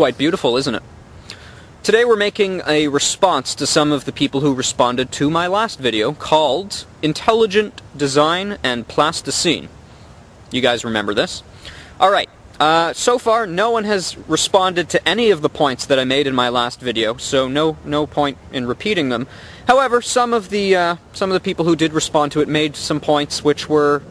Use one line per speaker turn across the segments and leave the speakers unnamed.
quite beautiful, isn't it? Today we're making a response to some of the people who responded to my last video called Intelligent Design and Plasticine. You guys remember this? Alright, so far no one has responded to any of the points that I made in my last video, so no point in repeating them. However, some of the people who did respond to it made some points which were,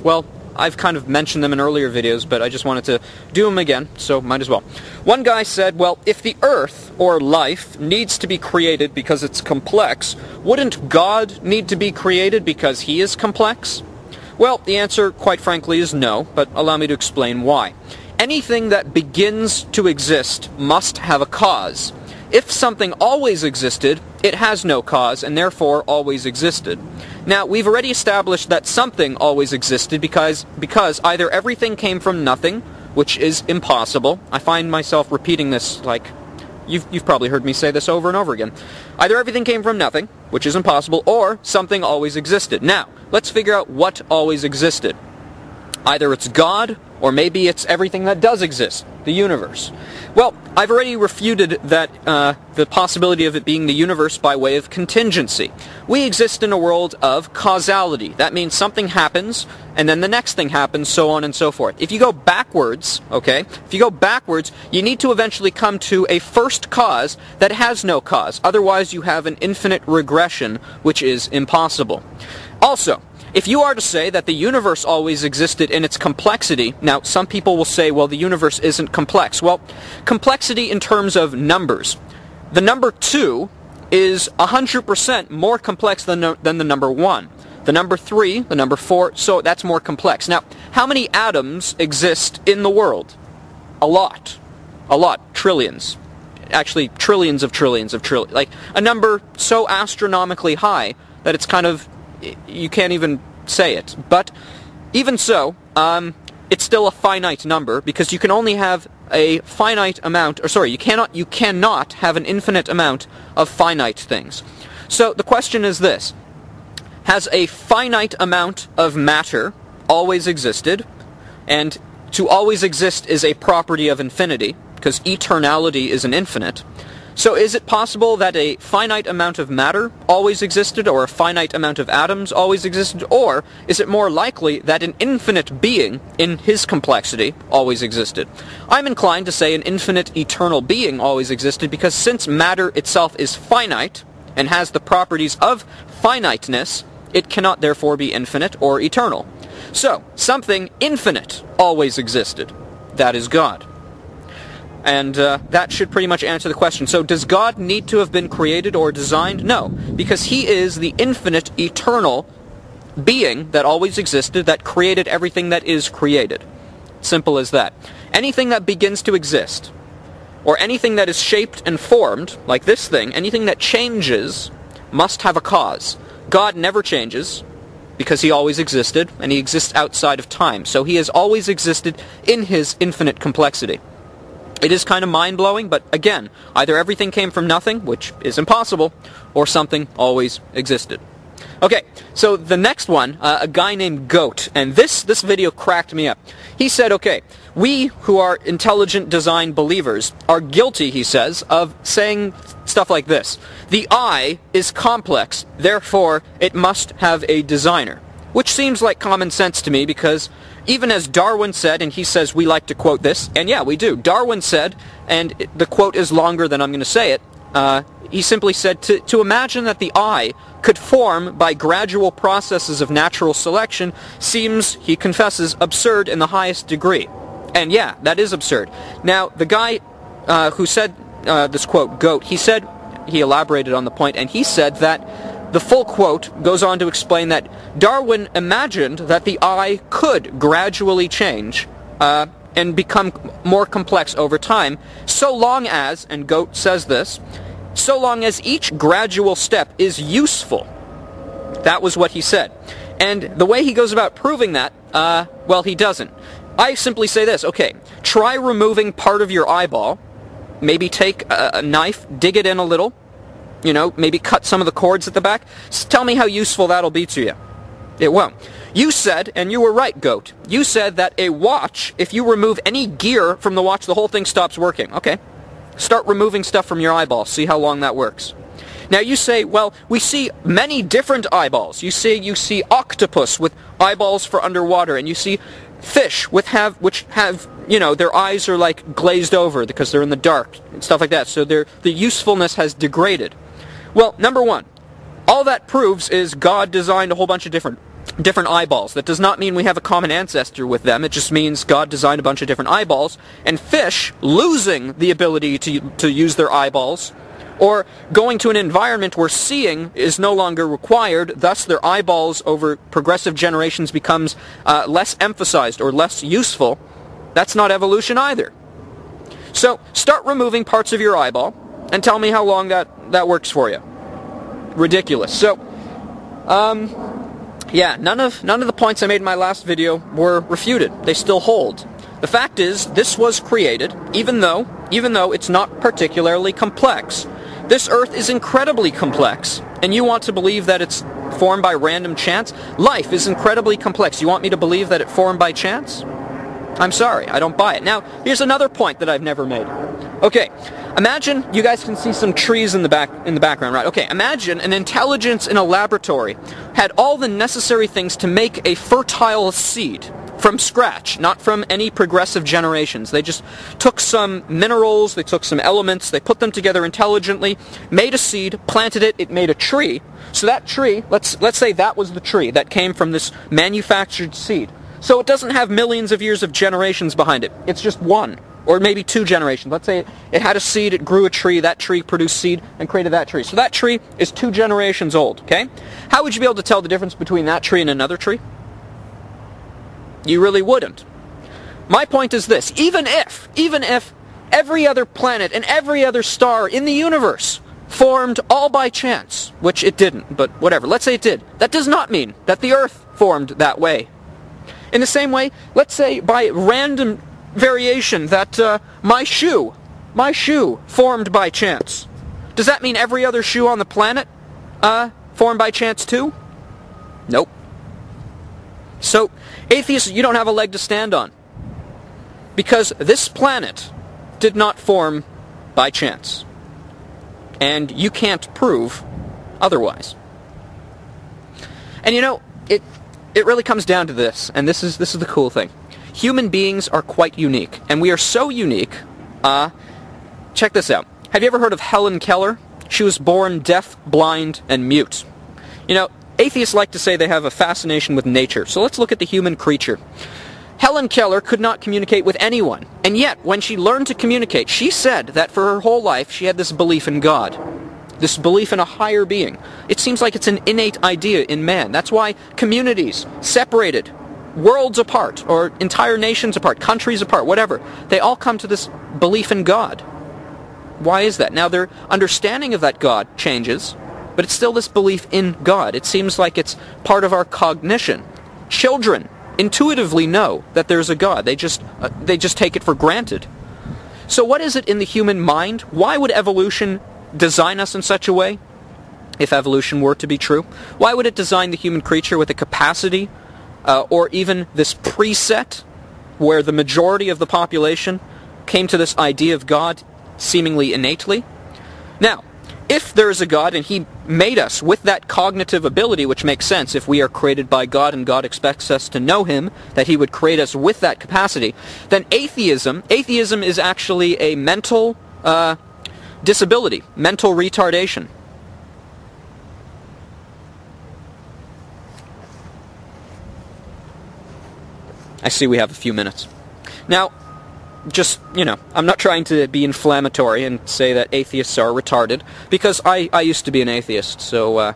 well, I've kind of mentioned them in earlier videos, but I just wanted to do them again, so might as well. One guy said, well, if the Earth, or life, needs to be created because it's complex, wouldn't God need to be created because he is complex? Well, the answer, quite frankly, is no, but allow me to explain why. Anything that begins to exist must have a cause. If something always existed, it has no cause, and therefore always existed. Now, we've already established that something always existed because either everything came from nothing, which is impossible. I find myself repeating this like, you've probably heard me say this over and over again. Either everything came from nothing, which is impossible, or something always existed. Now, let's figure out what always existed. Either it's God, or maybe it's everything that does exist, the universe. Well, I've already refuted that the possibility of it being the universe by way of contingency. We exist in a world of causality. That means something happens, and then the next thing happens, so on and so forth. If you go backwards, okay, if you go backwards, you need to eventually come to a first cause that has no cause. Otherwise, you have an infinite regression, which is impossible. Also, if you are to say that the universe always existed in its complexity, now some people will say, well, the universe isn't complex. Well, complexity in terms of numbers. The number 2 is 100% more complex than the number 1. The number 3, the number 4, so that's more complex. Now, how many atoms exist in the world? A lot. A lot. Trillions. Actually, trillions of trillions of trillions. Like, a number so astronomically high that it's kind of, you can't even say it. But even so, it's still a finite number because you can only have a finite amount, or sorry, you cannot have an infinite amount of finite things. So the question is this: has a finite amount of matter always existed? And to always exist is a property of infinity, because eternality is an infinite. So is it possible that a finite amount of matter always existed, or a finite amount of atoms always existed, or is it more likely that an infinite being, in his complexity, always existed? I'm inclined to say an infinite eternal being always existed, because since matter itself is finite, and has the properties of finiteness, it cannot therefore be infinite or eternal. So, something infinite always existed. That is God. And that should pretty much answer the question. So does God need to have been created or designed? No, because he is the infinite, eternal being that always existed, that created everything that is created. Simple as that. Anything that begins to exist, or anything that is shaped and formed, like this thing, anything that changes, must have a cause. God never changes, because he always existed, and he exists outside of time. So he has always existed in his infinite complexity. It is kind of mind-blowing, but again, either everything came from nothing, which is impossible, or something always existed. Okay, so the next one, a guy named Goat, and this video cracked me up. He said, okay, we who are intelligent design believers are guilty, he says, of saying stuff like this: the eye is complex, therefore it must have a designer. Which seems like common sense to me, because even as Darwin said, and he says we like to quote this, and yeah, we do. Darwin said, and the quote is longer than I'm going to say it, he simply said, to imagine that the eye could form by gradual processes of natural selection seems, he confesses, absurd in the highest degree. And yeah, that is absurd. Now, the guy who said this quote, Goat, he elaborated on the point, and he said that the full quote goes on to explain that Darwin imagined that the eye could gradually change and become more complex over time, so long as, and Goat says this, so long as each gradual step is useful. That was what he said. And the way he goes about proving that, well, he doesn't. I simply say this: okay, try removing part of your eyeball, maybe take a knife, dig it in a little, you know, maybe cut some of the cords at the back. Tell me how useful that'll be to you. It won't. You said, and you were right, Goat, you said that a watch, if you remove any gear from the watch, the whole thing stops working. Okay. Start removing stuff from your eyeballs. See how long that works. Now you say, well, we see many different eyeballs. You see octopus with eyeballs for underwater, and you see fish which have, you know, their eyes are like glazed over because they're in the dark and stuff like that. So the usefulness has degraded. Well, number one, all that proves is God designed a whole bunch of different eyeballs. That does not mean we have a common ancestor with them. It just means God designed a bunch of different eyeballs, and fish losing the ability to use their eyeballs, or going to an environment where seeing is no longer required, thus their eyeballs over progressive generations becomes less emphasized or less useful. That's not evolution either. So start removing parts of your eyeball and tell me how long that works for you. Ridiculous. So, yeah, none of the points I made in my last video were refuted. They still hold. The fact is, this was created, even though it's not particularly complex. This Earth is incredibly complex, and you want to believe that it's formed by random chance? Life is incredibly complex. You want me to believe that it formed by chance? I'm sorry, I don't buy it. Now, here's another point that I've never made. Okay, imagine, you guys can see some trees in the background, right? Okay, imagine an intelligence in a laboratory had all the necessary things to make a fertile seed from scratch, not from any progressive generations. They just took some minerals, they took some elements, they put them together intelligently, made a seed, planted it, it made a tree. So that tree, let's say that was the tree that came from this manufactured seed. So it doesn't have millions of years of generations behind it. It's just one, or maybe two generations. Let's say it had a seed, it grew a tree, that tree produced seed and created that tree. So that tree is 2 generations old, okay? How would you be able to tell the difference between that tree and another tree? You really wouldn't. My point is this: even if every other planet and every other star in the universe formed all by chance, which it didn't, but whatever, let's say it did, that does not mean that the Earth formed that way. In the same way, let's say by random variation that my shoe formed by chance. Does that mean every other shoe on the planet formed by chance too? Nope. So, atheists, you don't have a leg to stand on. Because this planet did not form by chance. And you can't prove otherwise. And you know, it really comes down to this, and this is the cool thing. Human beings are quite unique, and we are so unique. Check this out. Have you ever heard of Helen Keller? She was born deaf, blind, and mute. You know, atheists like to say they have a fascination with nature, so let's look at the human creature. Helen Keller could not communicate with anyone, and yet, when she learned to communicate, she said that for her whole life she had this belief in God. This belief in a higher being. It seems like it's an innate idea in man. That's why communities separated, worlds apart, or entire nations apart, countries apart, whatever, they all come to this belief in God. Why is that? Now their understanding of that God changes, but it's still this belief in God. It seems like it's part of our cognition. Children intuitively know that there's a God. They just take it for granted. So what is it in the human mind? Why would evolution design us in such a way, if evolution were to be true? Why would it design the human creature with a capacity, or even this preset, where the majority of the population came to this idea of God seemingly innately? Now, if there is a God and He made us with that cognitive ability, which makes sense if we are created by God and God expects us to know Him, that He would create us with that capacity, then atheism is actually a mental disability, mental retardation. I see we have a few minutes. Now, just, you know, I'm not trying to be inflammatory and say that atheists are retarded, because I used to be an atheist, so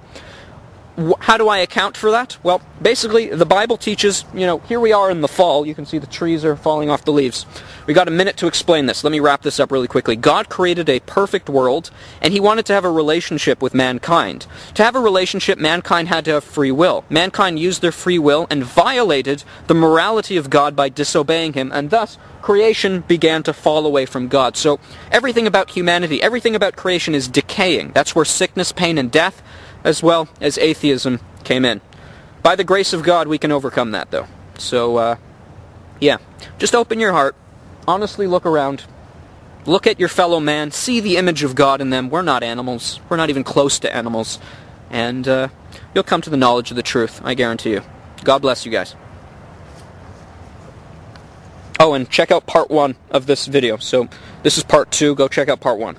how do I account for that? Well, basically, the Bible teaches, you know, here we are in the fall, you can see the trees are falling off the leaves. We got a minute to explain this. Let me wrap this up really quickly. God created a perfect world, and He wanted to have a relationship with mankind. To have a relationship, mankind had to have free will. Mankind used their free will and violated the morality of God by disobeying Him, and thus creation began to fall away from God. So everything about humanity, everything about creation is decaying. That's where sickness, pain, and death, as well as atheism, came in. By the grace of God, we can overcome that, though. So, yeah. Just open your heart. Honestly look around. Look at your fellow man. See the image of God in them. We're not animals. We're not even close to animals. And you'll come to the knowledge of the truth, I guarantee you. God bless you guys. Oh, and check out part 1 of this video. So, this is part 2. Go check out part 1.